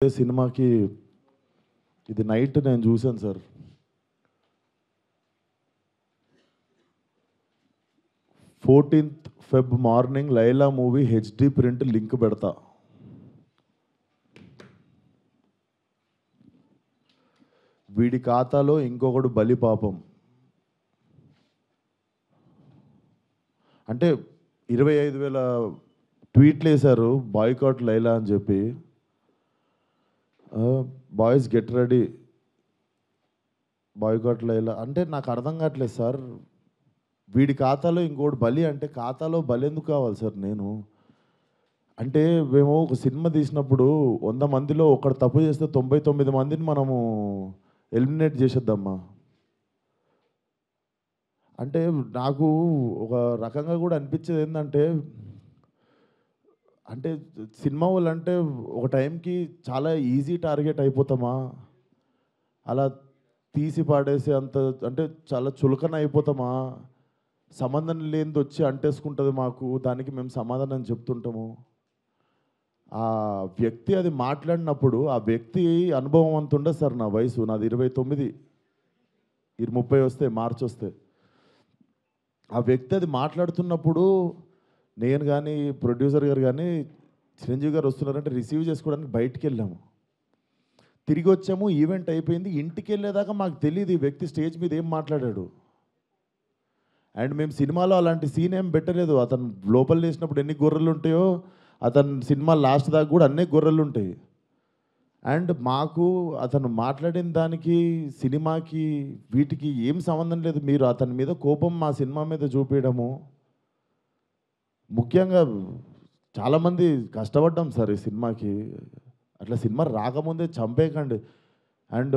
సినిమాకి ఇది నైట్ నేను చూశాను sir. 14th Feb morning Laila movie HD print link పెడతా. వీడి ఖాతాలో ఇంకొకడు బలి పాపం. అంటే 25,000 ట్వీట్లు వేశారు బాయ్కాట్ లైలా అని చెప్పి. Boys get ready, boycott Laila అంటే నాకు అర్థం కావట్లేదు సార్. వీడి ఖాతాలో ఇంకోటి బలి అంటే ఖాతాలో బలి ఎందుకు కావాలి సార్? అంటే మేము ఒక సినిమా తీసినప్పుడు 100 మందిలో ఒకడు తప్పు చేస్తే 99 మందిని మనము ఎలిమినేట్ చేసేద్దామా? అంటే నాకు ఒక రకంగా కూడా అనిపించేది ఏంటంటే, అంటే సినిమా వాళ్ళు అంటే ఒక టైంకి చాలా ఈజీ టార్గెట్ అయిపోతామా? అలా తీసి పాడేసి అంత అంటే చాలా చులకన అయిపోతామా? సంబంధం లేనిది వచ్చి అంటేసుకుంటుంది మాకు, దానికి మేము సమాధానం చెప్తుంటాము. ఆ వ్యక్తి అది మాట్లాడినప్పుడు ఆ వ్యక్తి అనుభవం అంత ఉండదు సార్. నా వయసు నాది 29, 30 వస్తే మార్చి వస్తే. ఆ వ్యక్తి అది మాట్లాడుతున్నప్పుడు నేను కానీ ప్రొడ్యూసర్ గారు కానీ చిరంజీవి గారు వస్తున్నారంటే రిసీవ్ చేసుకోవడానికి బయటికి వెళ్ళాము. తిరిగి వచ్చాము, ఈవెంట్ అయిపోయింది. ఇంటికి వెళ్ళేదాకా మాకు తెలియదు ఈ వ్యక్తి స్టేజ్ మీద ఏం మాట్లాడాడు. అండ్ మేము సినిమాలో అలాంటి సీన్ ఏం పెట్టలేదు. అతను లోపల వేసినప్పుడు ఎన్ని గొర్రెలు ఉంటాయో అతను సినిమా లాస్ట్ దాకా కూడా అన్నీ గొర్రెలు ఉంటాయి. అండ్ మాకు అతను మాట్లాడిన దానికి సినిమాకి వీటికి ఏం సంబంధం లేదు. మీరు అతని మీద కోపం మా సినిమా మీద చూపించడము. ముఖ్యంగా చాలామంది కష్టపడ్డాం సార్ ఈ సినిమాకి. అట్లా సినిమా రాకముందే చంపేయకండి. అండ్